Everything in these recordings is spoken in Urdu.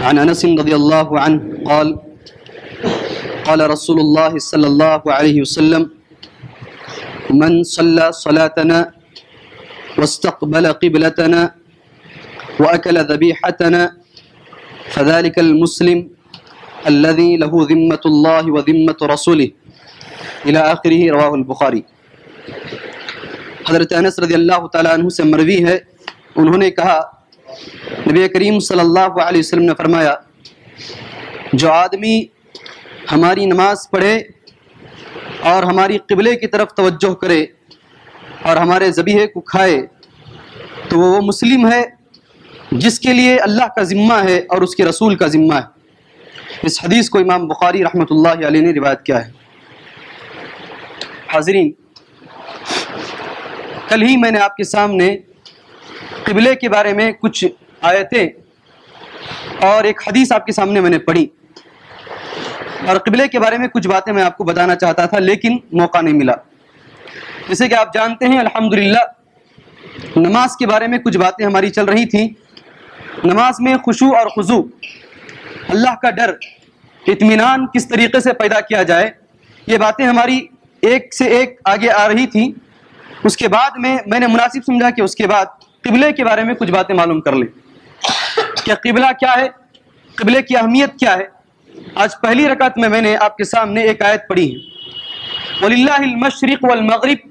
عن انس رضی اللہ عنہ قال قال رسول اللہ صلی اللہ علیہ وسلم من صلى صلاتنا واستقبل قبلتنا وأكل ذبيحتنا فذلك المسلم الذي له ذمة الله وذمة رسوله إلى آخره رواه البخاری۔ حضرت انس رضی اللہ تعالیٰ عنہ سے مروی ہے، انہوں نے کہا نبی کریم صلی اللہ علیہ وسلم نے فرمایا جو آدمی ہماری نماز پڑھے اور ہماری قبلے کی طرف توجہ کرے اور ہمارے ذبیحے کو کھائے تو وہ مسلم ہے جس کے لیے اللہ کا ذمہ ہے اور اس کے رسول کا ذمہ ہے۔ اس حدیث کو امام بخاری رحمۃ اللہ علیہ نے روایت کیا ہے۔ حاضرین، کل ہی میں نے آپ کے سامنے قبلے کے بارے میں کچھ آیتیں اور ایک حدیث آپ کے سامنے میں نے پڑھی، اور قبلے کے بارے میں کچھ باتیں میں آپ کو بتانا چاہتا تھا لیکن موقع نہیں ملا۔ جیسے کہ آپ جانتے ہیں الحمدللہ نماز کے بارے میں کچھ باتیں ہماری چل رہی تھیں۔ نماز میں خشوع اور خضوع، اللہ کا ڈر، اطمینان کس طریقے سے پیدا کیا جائے، یہ باتیں ہماری ایک سے ایک آگے آ رہی تھیں۔ اس کے بعد میں نے مناسب سمجھا کہ اس کے بعد قبلے کے بارے میں کچھ باتیں معلوم کر لیں کہ قبلہ کیا ہے، قبلے کی اہمیت کیا ہے۔ آج پہلی رکعت میں نے آپ کے سامنے ایک آیت پڑھی ہے، وَلِلَّهِ الْمَشْرِقُ وَالْمَغْرِبُ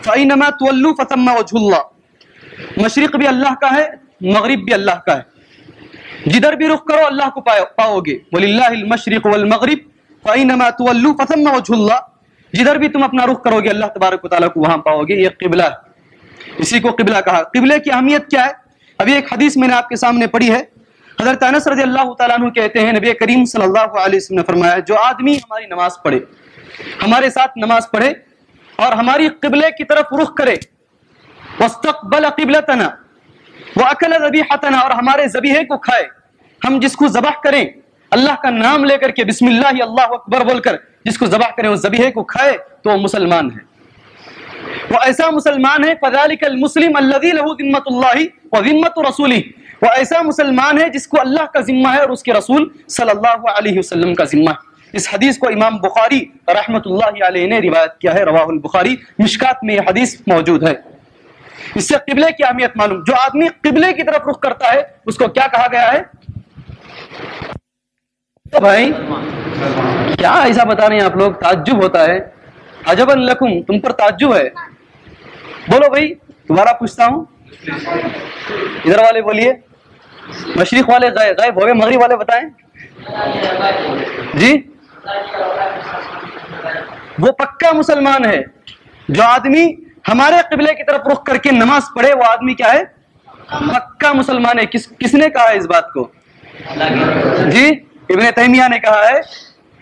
فَأَيْنَمَا تُوَلُّوا فَثَمَّ وَجْهُ اللَّهِ۔ مشرق بھی اللہ کا ہے، مغرب بھی اللہ کا ہے، جدھر بھی رخ کرو اللہ کو پاؤ گے۔ وَلِلَّهِ الْمَشْرِقُ وَالْمَغْرِبُ فَأَيْنَمَا تُوَلُّوا فَثَمَّ وَجْهُ اللَّهِ، جدھر بھی تم اپنا رخ کرو گے اللہ تبارک و تعالیٰ کو وہاں پاؤ گے۔ یہ قبلہ ہے، اسی کو قبلہ کہا۔ قبلے کی اہمیت کیا ہے؟ ابھی ایک حدیث میں نے آپ کے سامنے پڑھی ہے، حضرت انس رضی اللہ تعالیٰ عنہ کہتے ہیں نبی کریم صلی اللہ علیہ وسلم نے فرمایا جو آدمی ہماری نماز پڑھے، ہمارے ساتھ نماز پڑھے اور ہماری قبلے کی طرف رخ کرے، واستقبل قبلتنا واکل ذبیحتنا، اور ہمارے ذبیحے کو کھائے، ہم جس کو ذبح کریں اللہ کا نام لے کر کے بسم اللہ اللہ اکبر بول کر جس کو ذبح کریں اس ذبیحے کو کھائے تو وہ مسلمان ہے، وہ ایسا مسلمان ہے۔ فذلک المسلم الذی لہ ذمۃ اللہ وذمۃ رسولہ، وہ ایسا مسلمان ہے جس کو اللہ کا ذمہ ہے اور اس کے رسول صلی اللہ علیہ وسلم کا ذمہ ہے۔ اس حدیث کو امام بخاری رحمۃ اللہ علیہ نے روایت کیا ہے، رواہ البخاری، مشکات میں یہ حدیث موجود ہے۔ اس سے قبلے کی اہمیت معلوم، جو آدمی قبلے کی طرف رخ کرتا ہے اس کو کیا کہا گیا ہے؟ تو بھائی کیا ایسا بتا رہے ہیں آپ لوگ؟ تعجب ہوتا ہے، عجبا لکم، تم پر تعجب ہے۔ بولو بھائی، دوبارہ پوچھتا ہوں، ادھر والے بولیے، مشرق والے غائب ہو گئے، مغرب والے بتائیں جی۔ وہ پکا مسلمان ہے جو آدمی ہمارے قبلے کی طرف رخ کر کے نماز پڑھے، وہ آدمی کیا ہے؟ پکا مسلمان ہے۔ کس نے کہا ہے اس بات کو؟ جی، ابن تیمیہ نے کہا ہے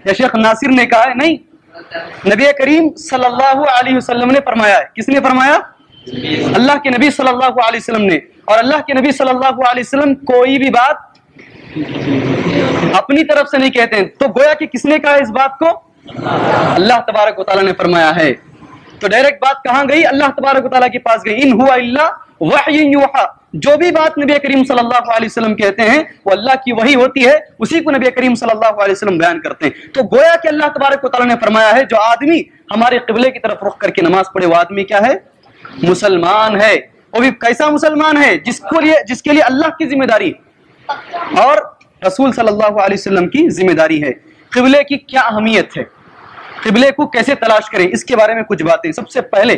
یا شیخ ناصر نے کہا ہے؟ نہیں، نبی کریم صلی اللہ علیہ وسلم نے فرمایا ہے۔ کس نے فرمایا؟ اللہ کے نبی صلی اللہ علیہ وسلم نے۔ اور اللہ کے نبی صلی اللہ علیہ وسلم کوئی بھی بات اپنی طرف سے نہیں کہتے ہیں، تو گویا کہ کس نے کہا اس بات کو؟ اللہ تبارک و تعالیٰ نے فرمایا ہے۔ تو ڈائریکٹ بات کہاں گئی؟ اللہ تبارک و تعالیٰ کے پاس گئی۔ ان ہوا الا وحی یوحی، جو بھی بات نبی کریم صلی اللہ علیہ وسلم کہتے ہیں وہ اللہ کی وحی ہوتی ہے، اسی کو نبی کریم صلی اللہ علیہ وسلم بیان کرتے ہیں۔ تو گویا کہ اللہ تبارک و تعالیٰ نے فرمایا ہے جو آدمی ہمارے قبلے کی طرف رخ کر کے نماز پڑھے وہ آدمی کیا ہے؟ مسلمان ہے۔ وہ بھی کیسا مسلمان ہے؟ جس کے لیے اللہ کی ذمہ داری اور رسول صلی اللہ علیہ وسلم کی ذمہ داری ہے۔ قبلے کی کیا اہمیت ہے، قبلے کو کیسے تلاش کریں، اس کے بارے میں کچھ باتیں۔ سب سے پہلے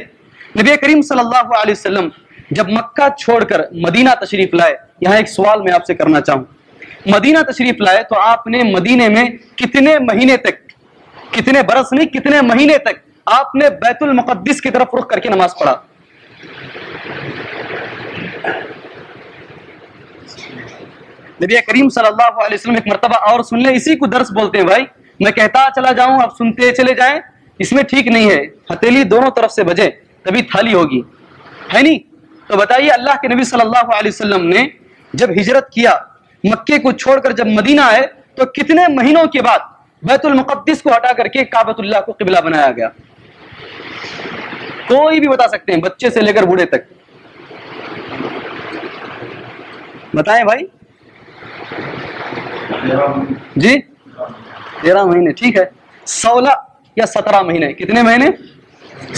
نبی کریم صلی اللہ علیہ وسلم جب مکہ چھوڑ کر مدینہ تشریف لائے، یہاں ایک سوال میں آپ سے کرنا چاہوں، مدینہ تشریف لائے تو آپ نے مدینے میں کتنے مہینے تک، کتنے برس نہیں کتنے مہینے تک آپ نے بیت المقدس کی طرف رخ کر کے نماز پڑھا؟ نبی کریم صلی اللہ علیہ وسلم ایک مرتبہ اور سن لیں، اسی کو درس بولتے ہیں بھائی، میں کہتا چلا جاؤں آپ سنتے چلے جائیں، اس میں ٹھیک نہیں ہے۔ ہتھیلی دونوں طرف سے بجے تبھی تھالی ہوگی، ہے نہیں؟ تو بتائیے اللہ کے نبی صلی اللہ علیہ وسلم نے جب ہجرت کیا، مکے کو چھوڑ کر جب مدینہ آئے تو کتنے مہینوں کے بعد بیت المقدس کو ہٹا کر کے کعبۃ اللہ کو قبلہ بنایا گیا؟ کوئی بھی بتا سکتے ہیں، بچے سے لے کر بوڑھے تک، بتائیں بھائی۔ جی 13 مہینے، ٹھیک ہے، 16 یا 17 مہینے، کتنے مہینے؟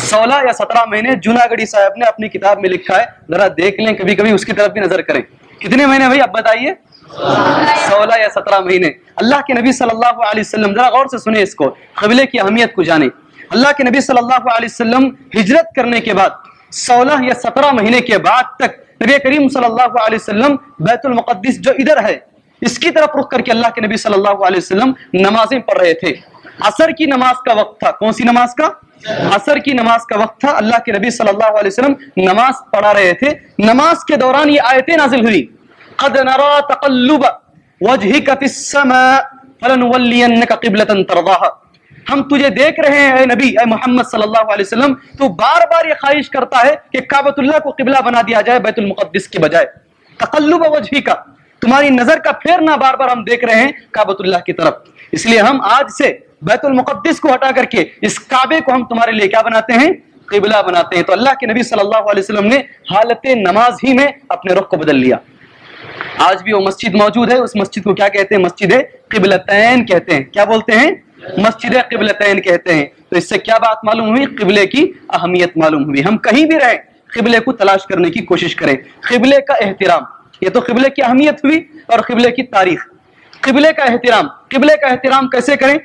16 یا 17 مہینے جوناگڑی صاحب نے اپنی کتاب میں لکھا ہے، ذرا دیکھ لیں، کبھی کبھی اس کی طرف بھی نظر کریں. کتنے مہینے بھائی اب بتائیے؟ 16 یا 17 مہینے. اللہ کے نبی صلی اللہ علیہ وسلم، ذرا غور سے سنیں اس کو، قبلے کی اہمیت کو جانیں. اللہ کے نبی صلی اللہ علیہ وسلم ہجرت کرنے کے بعد 16 یا 17 مہینے کے بعد تک نبی کریم صلی اللہ علیہ وسلم بیت المقدس جو ادھر ہے اس کی طرف رخ کر کے اللہ کے نبی صلی اللہ علیہ وسلم نمازیں پڑھ رہے تھے. عصر کی نماز کا وقت تھا. کون سی نماز کا؟ عصر کی نماز کا وقت تھا. اللہ کے نبی صلی اللہ علیہ وسلم نماز پڑھا رہے تھے. نماز کے دوران یہ آیتیں نازل ہوئی، قد نرى تقلب وجهك في السماء فلنولينك قبلة ترضاها. ہم تجھے دیکھ رہے ہیں اے نبی، اے محمد صلی اللہ علیہ وسلم، تو بار بار یہ خواہش کرتا ہے کہ کعبۃ اللہ کو قبلہ بنا دیا جائے بیت المقدس کی بجائے. تقلب وجهك، تمہاری نظر کا پھیرنا بار بار ہم دیکھ رہے ہیں کعبۃ اللہ کی طرف، اس لیے ہم آج سے بیت المقدس کو ہٹا کر کے اس کعبے کو ہم تمہارے لیے کیا بناتے ہیں؟ قبلہ بناتے ہیں. تو اللہ کے نبی صلی اللہ علیہ وسلم نے حالت نماز ہی میں اپنے رخ کو بدل لیا. آج بھی وہ مسجد موجود ہے، اس مسجد کو کیا کہتے ہیں؟ مسجد قبلتین کہتے ہیں. کیا بولتے ہیں؟ مسجد قبلتین کہتے ہیں. تو اس سے کیا بات معلوم ہوئی؟ قبلے کی اہمیت معلوم ہوئی. ہم کہیں بھی رہیں قبلے کو تلاش کرنے کی کوشش کریں. قبلے کا احترام، یہ تو قبلے کی اہمیت ہوئی، اور قبلے کی تاریخ. قبلے کا احترام، قبلے کا احترام کیسے کریں؟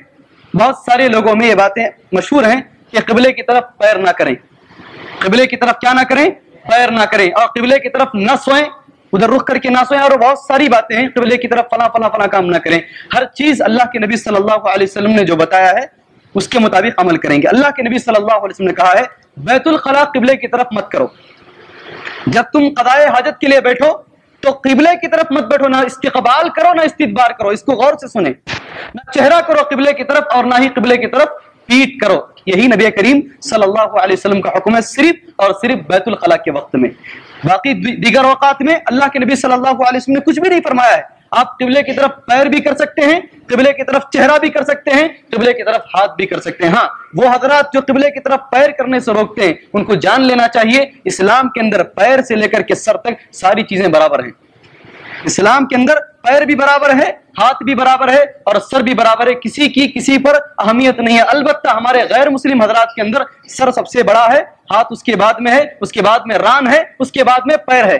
بہت سارے لوگوں میں یہ باتیں مشہور ہیں کہ قبلے کی طرف پیر نہ کریں. قبلے کی طرف کیا نہ کریں؟ پیر نہ کریں. اور قبلے کی طرف نہ سوئیں، ادھر رخ کر کے نہ سوئیں. اور بہت ساری باتیں ہیں، قبلے کی طرف فلاں فلاں فلاں کام نہ کریں. ہر چیز اللہ کے نبی صلی اللہ علیہ وسلم نے جو بتایا ہے اس کے مطابق عمل کریں گے. اللہ کے نبی صلی اللہ علیہ وسلم نے کہا ہے بیت الخلاء قبلے کی طرف مت کرو. جب تم قضائے حاجت کے لیے بیٹھو تو قبلے کی طرف مت بیٹھو، نہ استقبال کرو نہ استدبار کرو. اس کو غور سے سنیں. نہ چہرہ کرو قبلے کی طرف اور نہ ہی قبلے کی طرف پیٹ کرو. یہی نبی کریم صلی اللہ علیہ وسلم کا حکم ہے، صرف اور صرف بیت الخلاء کے وقت میں. باقی دیگر اوقات میں اللہ کے نبی صلی اللہ علیہ وسلم نے کچھ بھی نہیں فرمایا ہے. آپ قبلے کی طرف پیر بھی کر سکتے ہیں، قبلے کی طرف چہرہ بھی کر سکتے ہیں، قبلے کی طرف ہاتھ بھی کر سکتے ہیں. ہاں، وہ حضرات جو قبلے کی طرف پیر کرنے سے روکتے ہیں ان کو جان لینا چاہیے اسلام کے اندر پیر سے لے کر کے سر تک ساری چیزیں برابر ہیں. اسلام کے اندر پیر بھی برابر ہے، ہاتھ بھی برابر ہے اور سر بھی برابر ہے. کسی کی کسی پر اہمیت نہیں ہے. البتہ ہمارے غیر مسلم حضرات کے اندر سر سب سے بڑا ہے، ہاتھ اس کے بعد میں ہے، اس کے بعد میں ران ہے، اس کے بعد میں پیر ہے.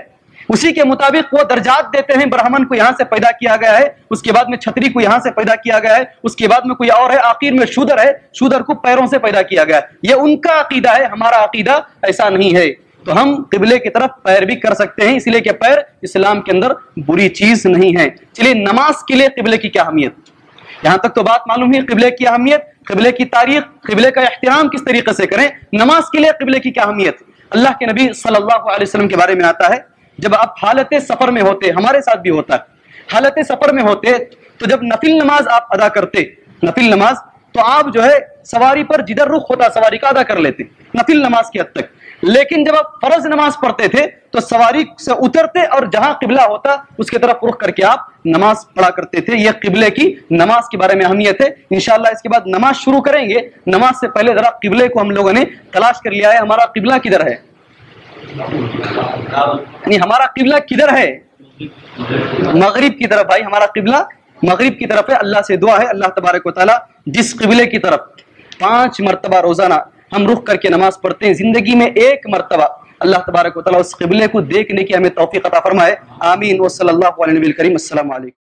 اسی کے مطابق وہ درجات دیتے ہیں. برہمن کو یہاں سے پیدا کیا گیا ہے، اس کے بعد میں چھتری کو یہاں سے پیدا کیا گیا ہے، اس کے بعد میں کوئی اور ہے، آخر میں شودر ہے، شودر کو پیروں سے پیدا کیا گیا ہے. یہ ان کا عقیدہ ہے، ہمارا عقیدہ ایسا نہیں ہے. تو ہم قبلے کی طرف پیر بھی کر سکتے ہیں، اس لیے کہ پیر اسلام کے اندر بری چیز نہیں ہے. چلیے نماز کے لیے قبلے کی کیا اہمیت، یہاں تک تو بات معلوم ہے. قبلے کی اہمیت، قبلے کی تاریخ، قبلے کا احترام کس طریقے سے کریں. نماز کے لیے قبلے کی کیا اہمیت. اللہ کے نبی صلی اللہ علیہ وسلم کے بارے میں آتا ہے جب آپ حالت سفر میں ہوتے، ہمارے ساتھ بھی ہوتا ہے، حالت سفر میں ہوتے تو جب نفل نماز آپ ادا کرتے، نفل نماز، تو آپ جو ہے سواری پر جدھر رخ ہوتا سواری کا ادا کر لیتے نفل نماز کی حد تک. لیکن جب آپ فرض نماز پڑھتے تھے تو سواری سے اترتے اور جہاں قبلہ ہوتا اس کی طرف رخ کر کے آپ نماز پڑھا کرتے تھے. یہ قبلے کی نماز کے بارے میں اہمیت ہے. انشاءاللہ اس کے بعد نماز شروع کریں گے. نماز سے پہلے ذرا قبلے کو ہم لوگوں نے تلاش کر لیا ہے. ہمارا قبلہ کدھر ہے، یعنی ہمارا قبلہ کدھر ہے؟ مغرب کی طرف. بھائی ہمارا قبلہ مغرب کی طرف ہے. اللہ سے دعا ہے اللہ تبارک و تعالیٰ جس قبلے کی طرف 5 مرتبہ روزانہ ہم رخ کر کے نماز پڑھتے ہیں، زندگی میں 1 مرتبہ اللہ تبارک و تعالیٰ اس قبلے کو دیکھنے کی ہمیں توفیق عطا فرمائے. آمین. وصلی اللہ علیہ نبی الکریم. السلام علیکم.